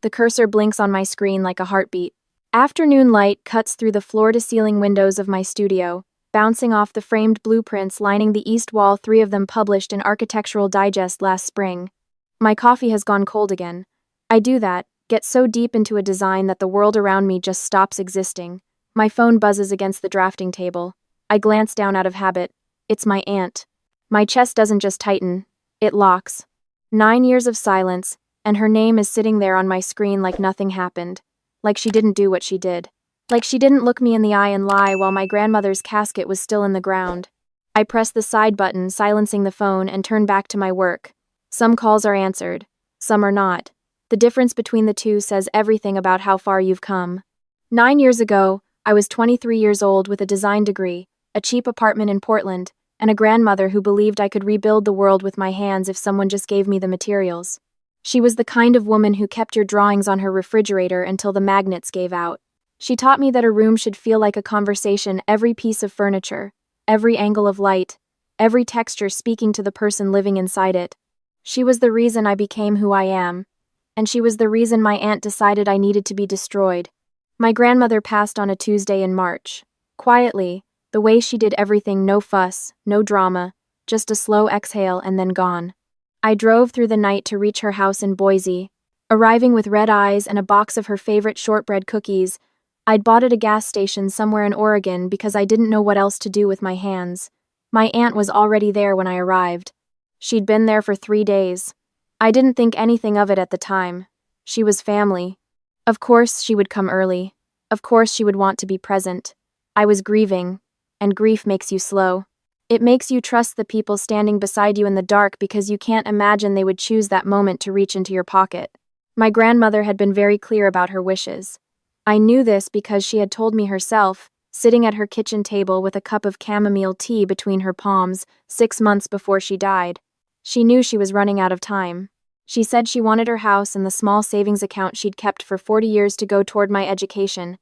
The cursor blinks on my screen like a heartbeat. Afternoon light cuts through the floor-to-ceiling windows of my studio, bouncing off the framed blueprints lining the east wall, 3 of them published in Architectural Digest last spring. My coffee has gone cold again. I do that, get so deep into a design that the world around me just stops existing. My phone buzzes against the drafting table. I glance down out of habit. It's my aunt. My chest doesn't just tighten, it locks. 9 years of silence, and her name is sitting there on my screen like nothing happened. Like she didn't do what she did. Like she didn't look me in the eye and lie while my grandmother's casket was still in the ground. I press the side button, silencing the phone, and turn back to my work. Some calls are answered. Some are not. The difference between the two says everything about how far you've come. 9 years ago, I was 23 years old with a design degree, a cheap apartment in Portland, and a grandmother who believed I could rebuild the world with my hands if someone just gave me the materials. She was the kind of woman who kept your drawings on her refrigerator until the magnets gave out. She taught me that a room should feel like a conversation, every piece of furniture, every angle of light, every texture speaking to the person living inside it. She was the reason I became who I am, and she was the reason my aunt decided I needed to be destroyed. My grandmother passed on a Tuesday in March. Quietly, the way she did everything, no fuss, no drama, just a slow exhale and then gone. I drove through the night to reach her house in Boise. Arriving with red eyes and a box of her favorite shortbread cookies, I'd bought at a gas station somewhere in Oregon because I didn't know what else to do with my hands. My aunt was already there when I arrived. She'd been there for 3 days. I didn't think anything of it at the time. She was family. Of course she would come early. Of course she would want to be present. I was grieving, and grief makes you slow. It makes you trust the people standing beside you in the dark because you can't imagine they would choose that moment to reach into your pocket. My grandmother had been very clear about her wishes. I knew this because she had told me herself, sitting at her kitchen table with a cup of chamomile tea between her palms, 6 months before she died. She knew she was running out of time. She said she wanted her house and the small savings account she'd kept for 40 years to go toward my education.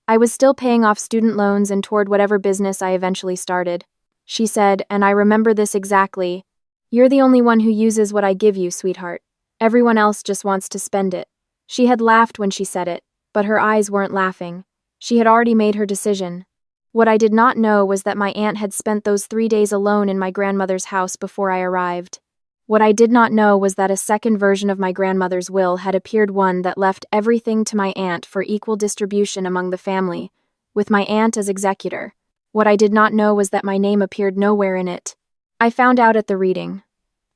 I was still paying off student loans and toward whatever business I eventually started. She said, and I remember this exactly, "You're the only one who uses what I give you, sweetheart. Everyone else just wants to spend it." She had laughed when she said it, but her eyes weren't laughing. She had already made her decision. What I did not know was that my aunt had spent those 3 days alone in my grandmother's house before I arrived. What I did not know was that a second version of my grandmother's will had appeared, one that left everything to my aunt for equal distribution among the family, with my aunt as executor. What I did not know was that my name appeared nowhere in it. I found out at the reading.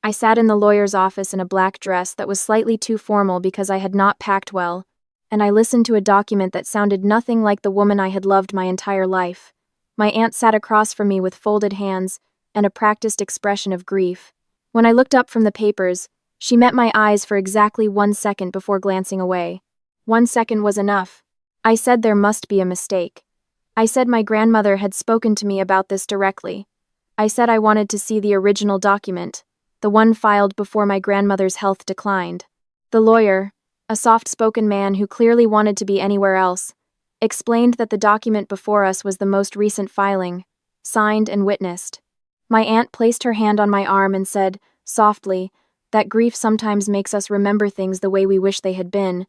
I sat in the lawyer's office in a black dress that was slightly too formal because I had not packed well, and I listened to a document that sounded nothing like the woman I had loved my entire life. My aunt sat across from me with folded hands and a practiced expression of grief. When I looked up from the papers, she met my eyes for exactly 1 second before glancing away. 1 second was enough. I said there must be a mistake. I said my grandmother had spoken to me about this directly. I said I wanted to see the original document, the one filed before my grandmother's health declined. The lawyer, a soft-spoken man who clearly wanted to be anywhere else, explained that the document before us was the most recent filing, signed and witnessed. My aunt placed her hand on my arm and said, softly, that grief sometimes makes us remember things the way we wish they had been,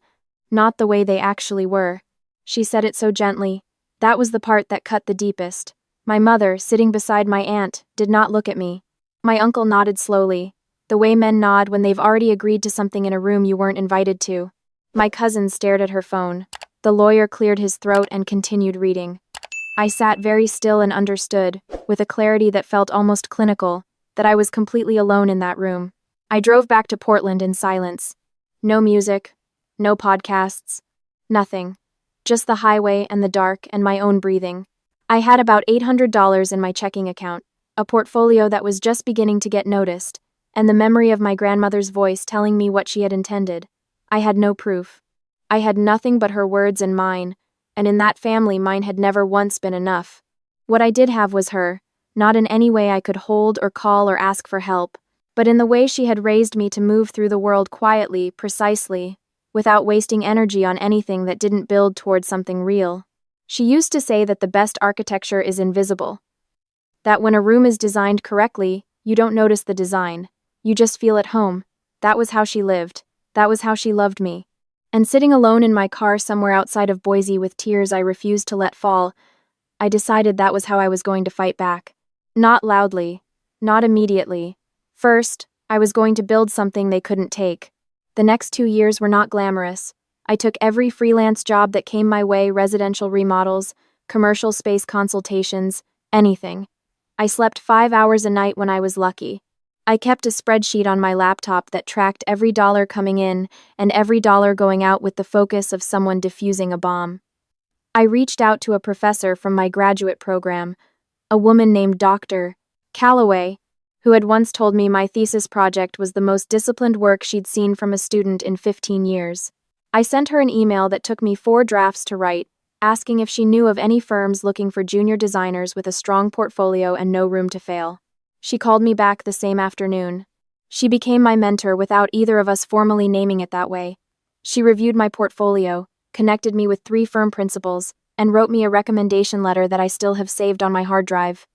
not the way they actually were. She said it so gently. That was the part that cut the deepest. My mother, sitting beside my aunt, did not look at me. My uncle nodded slowly, the way men nod when they've already agreed to something in a room you weren't invited to. My cousin stared at her phone. The lawyer cleared his throat and continued reading. I sat very still and understood, with a clarity that felt almost clinical, that I was completely alone in that room. I drove back to Portland in silence. No music, no podcasts, nothing. Just the highway and the dark and my own breathing. I had about $800 in my checking account, a portfolio that was just beginning to get noticed, and the memory of my grandmother's voice telling me what she had intended. I had no proof. I had nothing but her words and mine, and in that family mine had never once been enough. What I did have was her, not in any way I could hold or call or ask for help, but in the way she had raised me to move through the world quietly, precisely, without wasting energy on anything that didn't build toward something real. She used to say that the best architecture is invisible. That when a room is designed correctly, you don't notice the design. You just feel at home. That was how she lived. That was how she loved me. And sitting alone in my car somewhere outside of Boise with tears I refused to let fall, I decided that was how I was going to fight back. Not loudly. Not immediately. First, I was going to build something they couldn't take. The next 2 years were not glamorous. I took every freelance job that came my way, residential remodels, commercial space consultations, anything. I slept 5 hours a night when I was lucky. I kept a spreadsheet on my laptop that tracked every dollar coming in and every dollar going out with the focus of someone defusing a bomb. I reached out to a professor from my graduate program, a woman named Dr. Calloway, who had once told me my thesis project was the most disciplined work she'd seen from a student in 15 years. I sent her an email that took me 4 drafts to write, asking if she knew of any firms looking for junior designers with a strong portfolio and no room to fail. She called me back the same afternoon. She became my mentor without either of us formally naming it that way. She reviewed my portfolio, connected me with 3 firm principals, and wrote me a recommendation letter that I still have saved on my hard drive.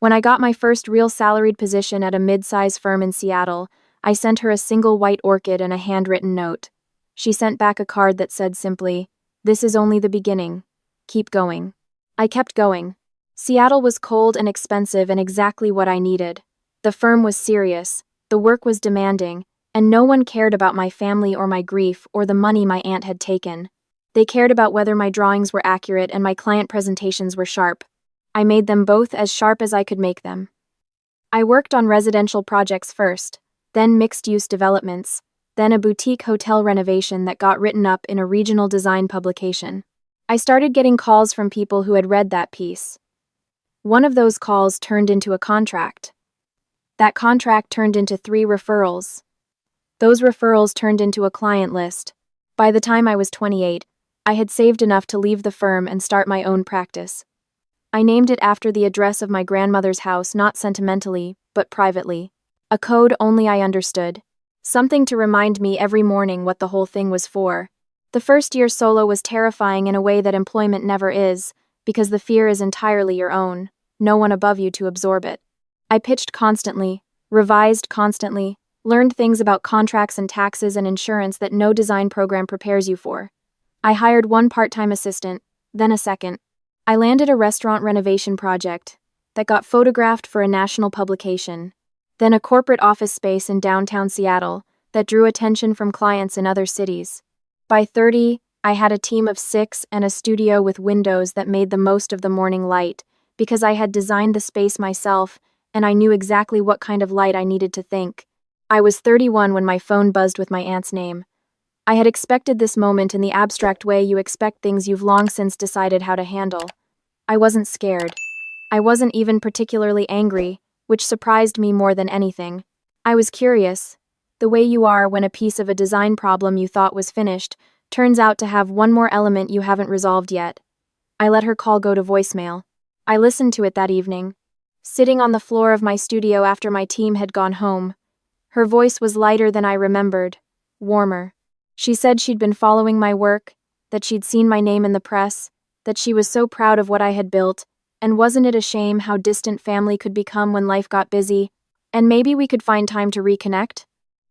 When I got my first real salaried position at a mid-size firm in Seattle, I sent her a single white orchid and a handwritten note. She sent back a card that said simply, "This is only the beginning. Keep going." I kept going. Seattle was cold and expensive and exactly what I needed. The firm was serious, the work was demanding, and no one cared about my family or my grief or the money my aunt had taken. They cared about whether my drawings were accurate and my client presentations were sharp. I made them both as sharp as I could make them. I worked on residential projects first, then mixed-use developments, then a boutique hotel renovation that got written up in a regional design publication. I started getting calls from people who had read that piece. One of those calls turned into a contract. That contract turned into 3 referrals. Those referrals turned into a client list. By the time I was 28, I had saved enough to leave the firm and start my own practice. I named it after the address of my grandmother's house, not sentimentally, but privately. A code only I understood. Something to remind me every morning what the whole thing was for. The first year solo was terrifying in a way that employment never is, because the fear is entirely your own, no one above you to absorb it. I pitched constantly, revised constantly, learned things about contracts and taxes and insurance that no design program prepares you for. I hired 1 part-time assistant, then a second. I landed a restaurant renovation project that got photographed for a national publication, then a corporate office space in downtown Seattle that drew attention from clients in other cities. By 30, I had a team of 6 and a studio with windows that made the most of the morning light, because I had designed the space myself and I knew exactly what kind of light I needed to think. I was 31 when my phone buzzed with my aunt's name. I had expected this moment in the abstract way you expect things you've long since decided how to handle. I wasn't scared. I wasn't even particularly angry, which surprised me more than anything. I was curious. The way you are when a piece of a design problem you thought was finished turns out to have one more element you haven't resolved yet. I let her call go to voicemail. I listened to it that evening, sitting on the floor of my studio after my team had gone home. Her voice was lighter than I remembered, warmer. She said she'd been following my work, that she'd seen my name in the press, that she was so proud of what I had built, and wasn't it a shame how distant family could become when life got busy, and maybe we could find time to reconnect?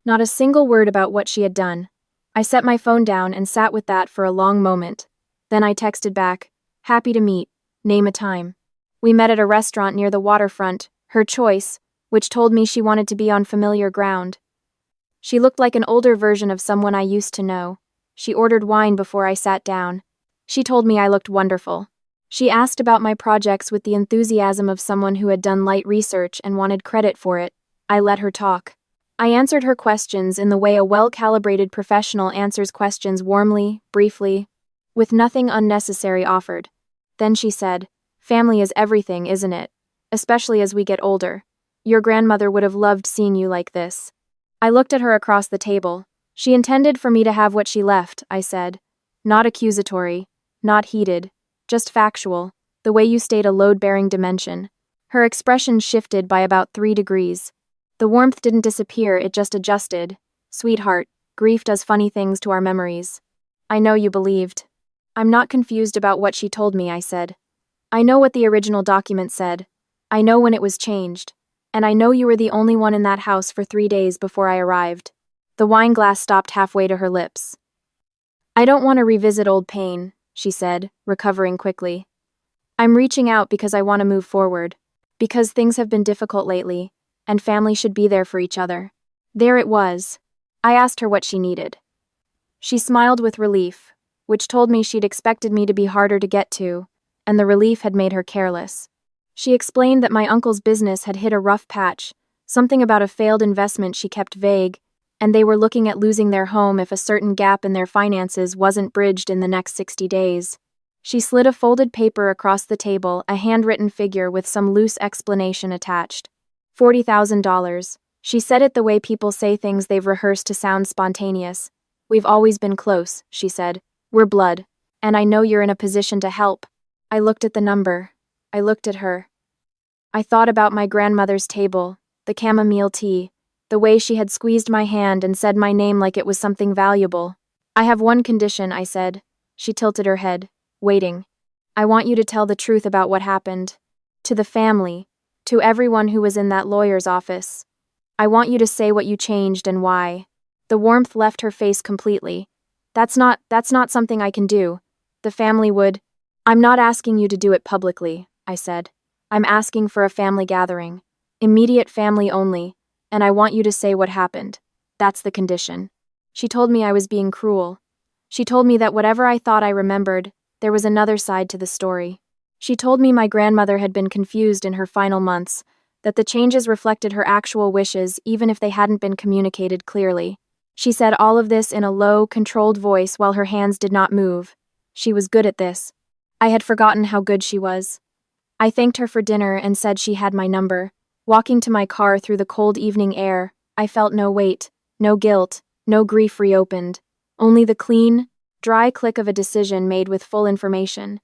Not a single word about what she had done. I set my phone down and sat with that for a long moment. Then I texted back, "Happy to meet, name a time." We met at a restaurant near the waterfront, her choice, which told me she wanted to be on familiar ground. She looked like an older version of someone I used to know. She ordered wine before I sat down. She told me I looked wonderful. She asked about my projects with the enthusiasm of someone who had done light research and wanted credit for it. I let her talk. I answered her questions in the way a well-calibrated professional answers questions, warmly, briefly, with nothing unnecessary offered. Then she said, "Family is everything, isn't it? Especially as we get older. Your grandmother would have loved seeing you like this." I looked at her across the table. "She intended for me to have what she left," I said. Not accusatory, not heated, just factual, the way you state a load-bearing dimension. Her expression shifted by about 3 degrees. The warmth didn't disappear, it just adjusted. "Sweetheart, grief does funny things to our memories." "I know you believed." "I'm not confused about what she told me," I said. "I know what the original document said. I know when it was changed. And I know you were the only one in that house for 3 days before I arrived." The wine glass stopped halfway to her lips. I I don't want to revisit old pain, she said, recovering quickly. I'm reaching out because I want to move forward. Because things have been difficult lately, and family should be there for each other. There it was. I asked her what she needed. She smiled with relief, which told me she'd expected me to be harder to get to, and the relief had made her careless. She explained that my uncle's business had hit a rough patch, something about a failed investment she kept vague, and they were looking at losing their home if a certain gap in their finances wasn't bridged in the next 60 days. She slid a folded paper across the table, a handwritten figure with some loose explanation attached. $40,000. She said it the way people say things they've rehearsed to sound spontaneous. We've always been close, she said. We're blood, and I know you're in a position to help. I looked at the number. I looked at her. I thought about my grandmother's table, the chamomile tea, the way she had squeezed my hand and said my name like it was something valuable. I have one condition, I said. She tilted her head, waiting. I want you to tell the truth about what happened. To the family, to everyone who was in that lawyer's office. I want you to say what you changed and why. The warmth left her face completely. That's not something I can do. The family would. I'm not asking you to do it publicly, I said. I'm asking for a family gathering. Immediate family only, and I want you to say what happened. That's the condition. She told me I was being cruel. She told me that whatever I thought I remembered, there was another side to the story. She told me my grandmother had been confused in her final months, that the changes reflected her actual wishes even if they hadn't been communicated clearly. She said all of this in a low, controlled voice while her hands did not move. She was good at this. I had forgotten how good she was. I thanked her for dinner and said she had my number. Walking to my car through the cold evening air, I felt no weight, no guilt, no grief reopened. Only the clean, dry click of a decision made with full information.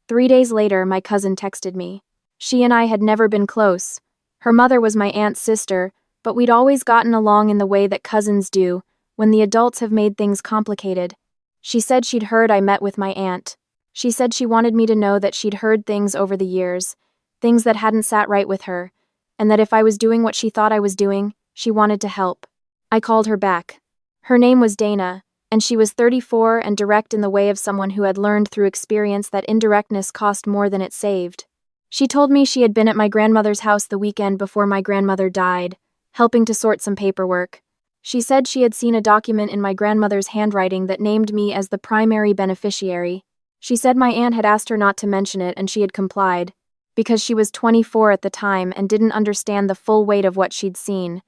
3 days later, my cousin texted me. She and I had never been close. Her mother was my aunt's sister, but we'd always gotten along in the way that cousins do, when the adults have made things complicated. She said she'd heard I met with my aunt. She said she wanted me to know that she'd heard things over the years, things that hadn't sat right with her, and that if I was doing what she thought I was doing, she wanted to help. I called her back. Her name was Dana, and she was 34 and direct in the way of someone who had learned through experience that indirectness cost more than it saved. She told me she had been at my grandmother's house the weekend before my grandmother died, helping to sort some paperwork. She said she had seen a document in my grandmother's handwriting that named me as the primary beneficiary. She said my aunt had asked her not to mention it and she had complied, because she was 24 at the time and didn't understand the full weight of what she'd seen.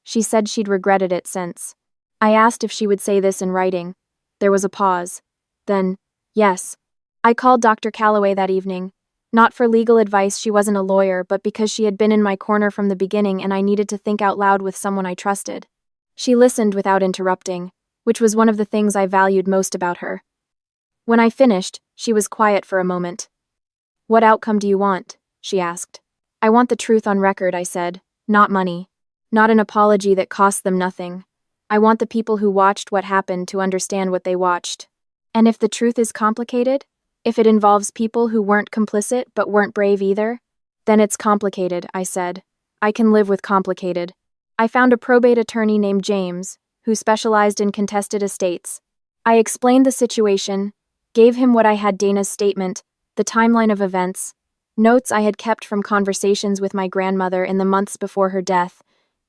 She said she'd regretted it since. I asked if she would say this in writing. There was a pause. Then, yes. I called Dr. Calloway that evening. Not for legal advice, she wasn't a lawyer, but because she had been in my corner from the beginning and I needed to think out loud with someone I trusted. She listened without interrupting, which was one of the things I valued most about her. When I finished, she was quiet for a moment. What outcome do you want? She asked. I want the truth on record, I said. Not money. Not an apology that cost them nothing. I want the people who watched what happened to understand what they watched. And if the truth is complicated, if it involves people who weren't complicit but weren't brave either, then it's complicated, I said. I can live with complicated. I found a probate attorney named James, who specialized in contested estates. I explained the situation, gave him what I had Dana's statement, the timeline of events, notes I had kept from conversations with my grandmother in the months before her death,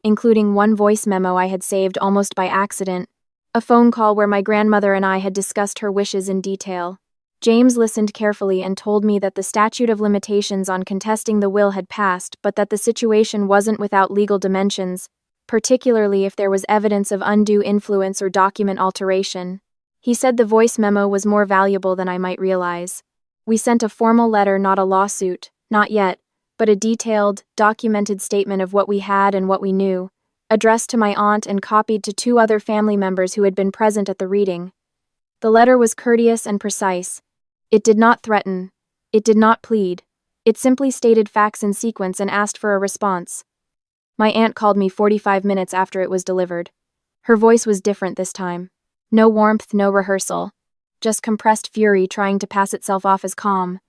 including one voice memo I had saved almost by accident, a phone call where my grandmother and I had discussed her wishes in detail. James listened carefully and told me that the statute of limitations on contesting the will had passed, but that the situation wasn't without legal dimensions, particularly if there was evidence of undue influence or document alteration. He said the voice memo was more valuable than I might realize. We sent a formal letter, not a lawsuit, not yet, but a detailed, documented statement of what we had and what we knew, addressed to my aunt and copied to 2 other family members who had been present at the reading. The letter was courteous and precise. It did not threaten. It did not plead. It simply stated facts in sequence and asked for a response. My aunt called me 45 minutes after it was delivered. Her voice was different this time. No warmth, no rehearsal. Just compressed fury trying to pass itself off as calm.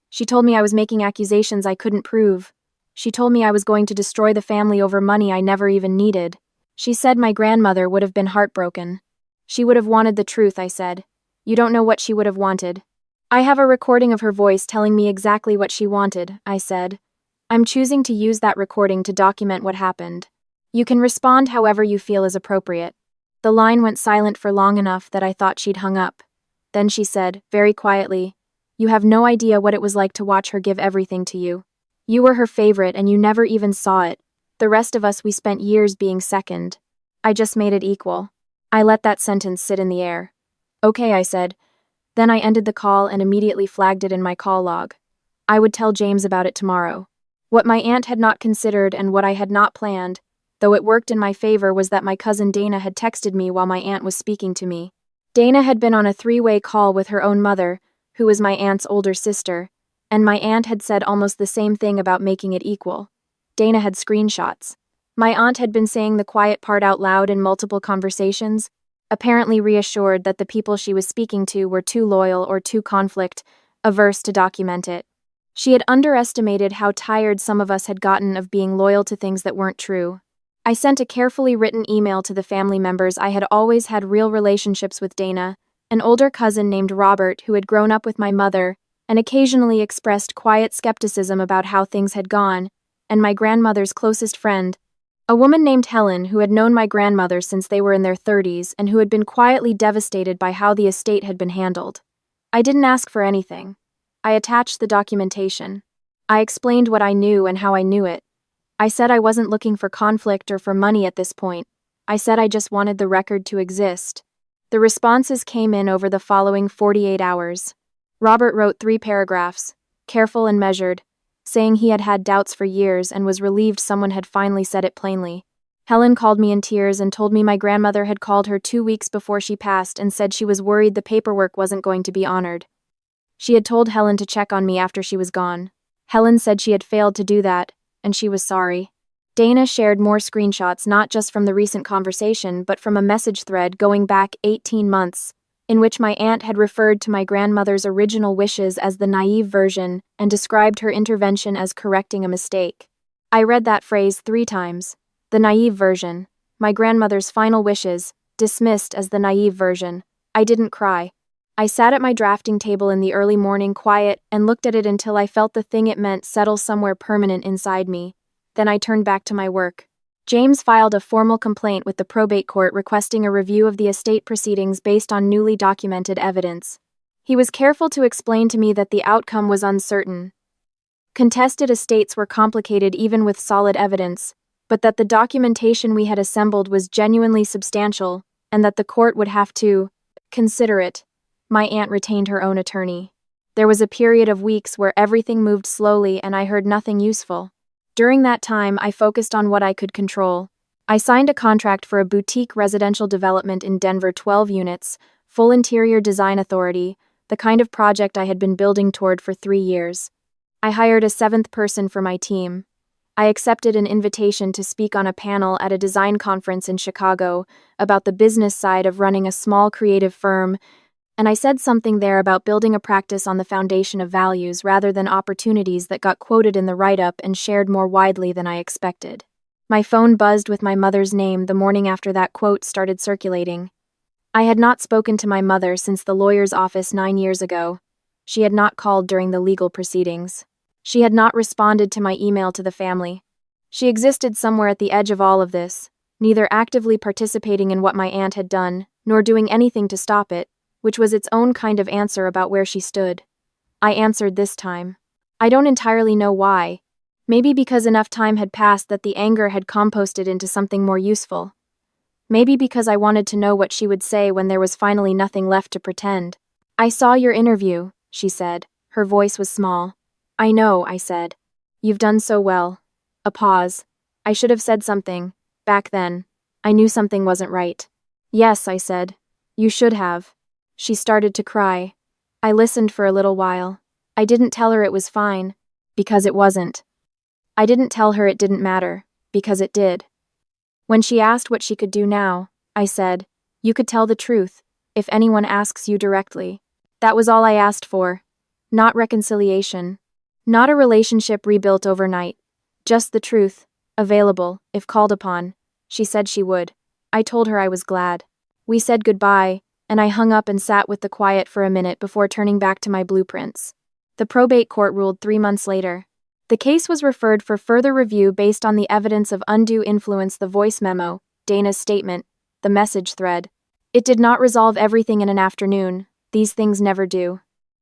She told me I was making accusations I couldn't prove. She told me I was going to destroy the family over money I never even needed. She said my grandmother would have been heartbroken. She would have wanted the truth, I said. You don't know what she would have wanted. I have a recording of her voice telling me exactly what she wanted, I said. I'm choosing to use that recording to document what happened. You can respond however you feel is appropriate. The line went silent for long enough that I thought she'd hung up. Then she said, very quietly, "You have no idea what it was like to watch her give everything to you. You were her favorite and you never even saw it. The rest of us, we spent years being second. I just made it equal." I let that sentence sit in the air. "Okay," I said. Then I ended the call and immediately flagged it in my call log. I would tell James about it tomorrow. What my aunt had not considered and what I had not planned, though it worked in my favor, was that my cousin Dana had texted me while my aunt was speaking to me. Dana had been on a three-way call with her own mother, who was my aunt's older sister, and my aunt had said almost the same thing about making it equal. Dana had screenshots. My aunt had been saying the quiet part out loud in multiple conversations, apparently reassured that the people she was speaking to were too loyal or too conflict-averse to document it. She had underestimated how tired some of us had gotten of being loyal to things that weren't true. I sent a carefully written email to the family members. I had always had real relationships with Dana, an older cousin named Robert who had grown up with my mother and occasionally expressed quiet skepticism about how things had gone, and my grandmother's closest friend, a woman named Helen who had known my grandmother since they were in their 30s and who had been quietly devastated by how the estate had been handled. I didn't ask for anything. I attached the documentation. I explained what I knew and how I knew it. I said I wasn't looking for conflict or for money at this point. I said I just wanted the record to exist. The responses came in over the following 48 hours. Robert wrote 3 paragraphs, careful and measured, saying he had had doubts for years and was relieved someone had finally said it plainly. Helen called me in tears and told me my grandmother had called her 2 weeks before she passed and said she was worried the paperwork wasn't going to be honored. She had told Helen to check on me after she was gone. Helen said she had failed to do that, and she was sorry. Dana shared more screenshots not just from the recent conversation but from a message thread going back 18 months, in which my aunt had referred to my grandmother's original wishes as the naive version and described her intervention as correcting a mistake. I read that phrase 3 times. The naive version. My grandmother's final wishes, dismissed as the naive version. I didn't cry. I sat at my drafting table in the early morning, quiet, and looked at it until I felt the thing it meant settle somewhere permanent inside me. Then I turned back to my work. James filed a formal complaint with the probate court requesting a review of the estate proceedings based on newly documented evidence. He was careful to explain to me that the outcome was uncertain. Contested estates were complicated even with solid evidence, but that the documentation we had assembled was genuinely substantial, and that the court would have to consider it. My aunt retained her own attorney. There was a period of weeks where everything moved slowly and I heard nothing useful. During that time, I focused on what I could control. I signed a contract for a boutique residential development in Denver, 12 units, full interior design authority, the kind of project I had been building toward for 3 years. I hired a 7th person for my team. I accepted an invitation to speak on a panel at a design conference in Chicago about the business side of running a small creative firm, and I said something there about building a practice on the foundation of values rather than opportunities that got quoted in the write-up and shared more widely than I expected. My phone buzzed with my mother's name the morning after that quote started circulating. I had not spoken to my mother since the lawyer's office 9 years ago. She had not called during the legal proceedings. She had not responded to my email to the family. She existed somewhere at the edge of all of this, neither actively participating in what my aunt had done, nor doing anything to stop it, which was its own kind of answer about where she stood. I answered this time. I don't entirely know why. Maybe because enough time had passed that the anger had composted into something more useful. Maybe because I wanted to know what she would say when there was finally nothing left to pretend. "I saw your interview," she said. Her voice was small. "I know," I said. "You've done so well." A pause. I should have said something. Back then. I knew something wasn't right. "Yes," I said. "You should have." She started to cry. I listened for a little while. I didn't tell her it was fine, because it wasn't. I didn't tell her it didn't matter, because it did. When she asked what she could do now, I said, "You could tell the truth, if anyone asks you directly." That was all I asked for. Not reconciliation. Not a relationship rebuilt overnight. Just the truth, available, if called upon. She said she would. I told her I was glad. We said goodbye, and I hung up and sat with the quiet for a minute before turning back to my blueprints. The probate court ruled 3 months later. The case was referred for further review based on the evidence of undue influence: the voice memo, Dana's statement, the message thread. It did not resolve everything in an afternoon. These things never do.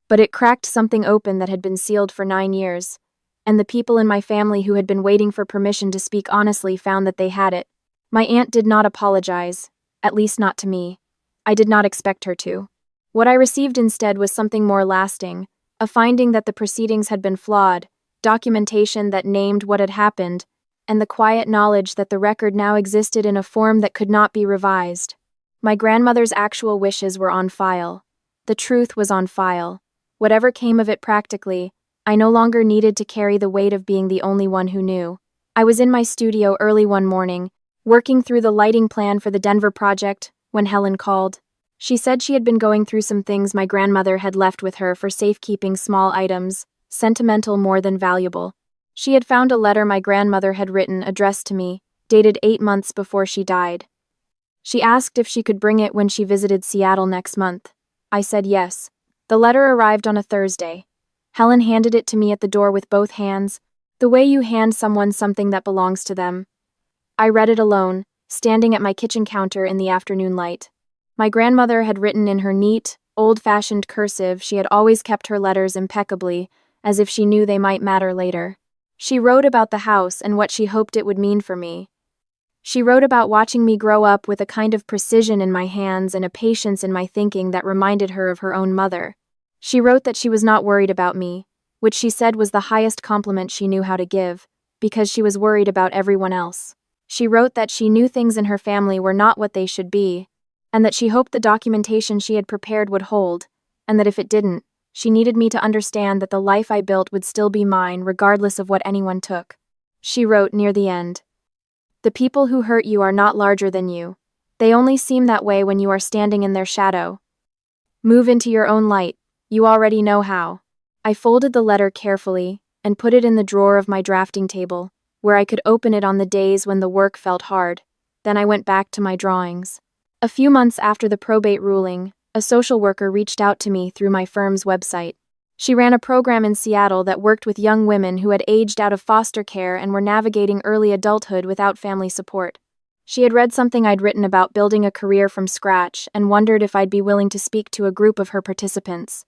But it cracked something open that had been sealed for 9 years. And the people in my family who had been waiting for permission to speak honestly found that they had it. My aunt did not apologize, at least not to me. I did not expect her to. What I received instead was something more lasting, a finding that the proceedings had been flawed, documentation that named what had happened, and the quiet knowledge that the record now existed in a form that could not be revised. My grandmother's actual wishes were on file. The truth was on file. Whatever came of it practically, I no longer needed to carry the weight of being the only one who knew. I was in my studio early one morning, working through the lighting plan for the Denver project, when Helen called. She said she had been going through some things my grandmother had left with her for safekeeping: small items, sentimental more than valuable. She had found a letter my grandmother had written addressed to me, dated 8 months before she died. She asked if she could bring it when she visited Seattle next month. I said yes. The letter arrived on a Thursday. Helen handed it to me at the door with both hands, the way you hand someone something that belongs to them. I read it alone, standing at my kitchen counter in the afternoon light. My grandmother had written in her neat, old-fashioned cursive. She had always kept her letters impeccably, as if she knew they might matter later. She wrote about the house and what she hoped it would mean for me. She wrote about watching me grow up with a kind of precision in my hands and a patience in my thinking that reminded her of her own mother. She wrote that she was not worried about me, which she said was the highest compliment she knew how to give, because she was worried about everyone else. She wrote that she knew things in her family were not what they should be, and that she hoped the documentation she had prepared would hold, and that if it didn't, she needed me to understand that the life I built would still be mine regardless of what anyone took. She wrote near the end, "The people who hurt you are not larger than you. They only seem that way when you are standing in their shadow. Move into your own light. You already know how." I folded the letter carefully and put it in the drawer of my drafting table, where I could open it on the days when the work felt hard. Then I went back to my drawings. A few months after the probate ruling, a social worker reached out to me through my firm's website. She ran a program in Seattle that worked with young women who had aged out of foster care and were navigating early adulthood without family support. She had read something I'd written about building a career from scratch and wondered if I'd be willing to speak to a group of her participants.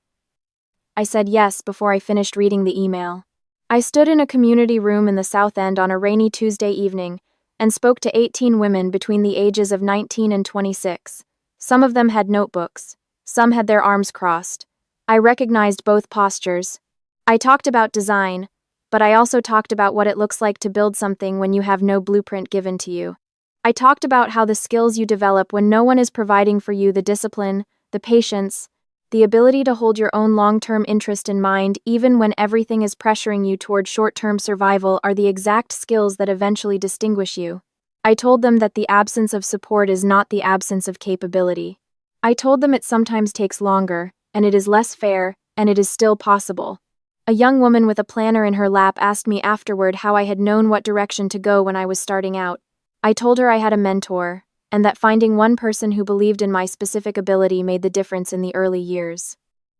I said yes before I finished reading the email. I stood in a community room in the South End on a rainy Tuesday evening and spoke to 18 women between the ages of 19 and 26. Some of them had notebooks. Some had their arms crossed. I recognized both postures. I talked about design, but I also talked about what it looks like to build something when you have no blueprint given to you. I talked about how the skills you develop when no one is providing for you: the discipline, the patience, the ability to hold your own long-term interest in mind even when everything is pressuring you toward short-term survival, are the exact skills that eventually distinguish you. I told them that the absence of support is not the absence of capability. I told them it sometimes takes longer, and it is less fair, and it is still possible. A young woman with a planner in her lap asked me afterward how I had known what direction to go when I was starting out. I told her I had a mentor, and that finding one person who believed in my specific ability made the difference in the early years.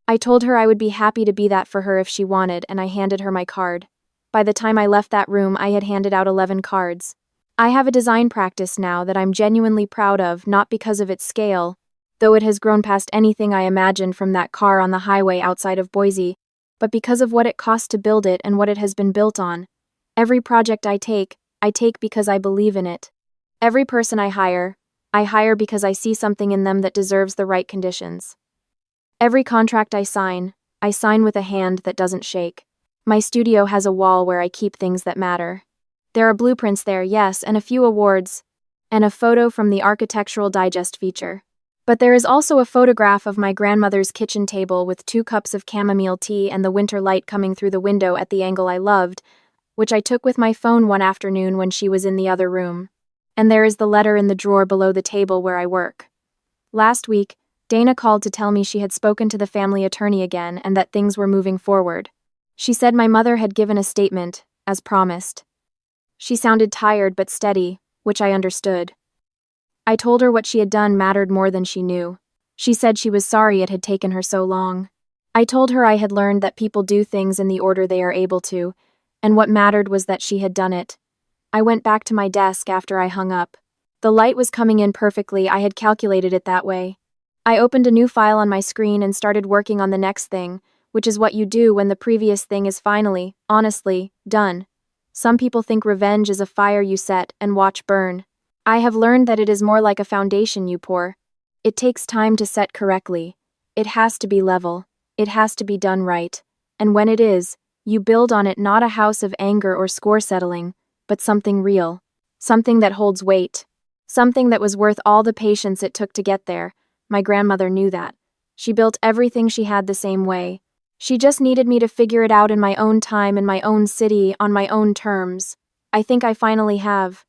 I told her I would be happy to be that for her if she wanted, and I handed her my card. By the time I left that room, I had handed out 11 cards. I have a design practice now that I'm genuinely proud of, not because of its scale, though it has grown past anything I imagined from that car on the highway outside of Boise, but because of what it cost to build it and what it has been built on. Every project I take because I believe in it. Every person I hire because I see something in them that deserves the right conditions. Every contract I sign with a hand that doesn't shake. My studio has a wall where I keep things that matter. There are blueprints there, yes, and a few awards, and a photo from the Architectural Digest feature. But there is also a photograph of my grandmother's kitchen table with 2 cups of chamomile tea and the winter light coming through the window at the angle I loved, which I took with my phone one afternoon when she was in the other room. And there is the letter in the drawer below the table where I work. Last week, Dana called to tell me she had spoken to the family attorney again and that things were moving forward. She said my mother had given a statement, as promised. She sounded tired but steady, which I understood. I told her what she had done mattered more than she knew. She said she was sorry it had taken her so long. I told her I had learned that people do things in the order they are able to, and what mattered was that she had done it. I went back to my desk after I hung up. The light was coming in perfectly, I had calculated it that way. I opened a new file on my screen and started working on the next thing, which is what you do when the previous thing is finally, honestly, done. Some people think revenge is a fire you set and watch burn. I have learned that it is more like a foundation you pour. It takes time to set correctly. It has to be level. It has to be done right. And when it is, you build on it not a house of anger or score settling, but something real. Something that holds weight. Something that was worth all the patience it took to get there. My grandmother knew that. She built everything she had the same way. She just needed me to figure it out in my own time, in my own city, on my own terms. I think I finally have.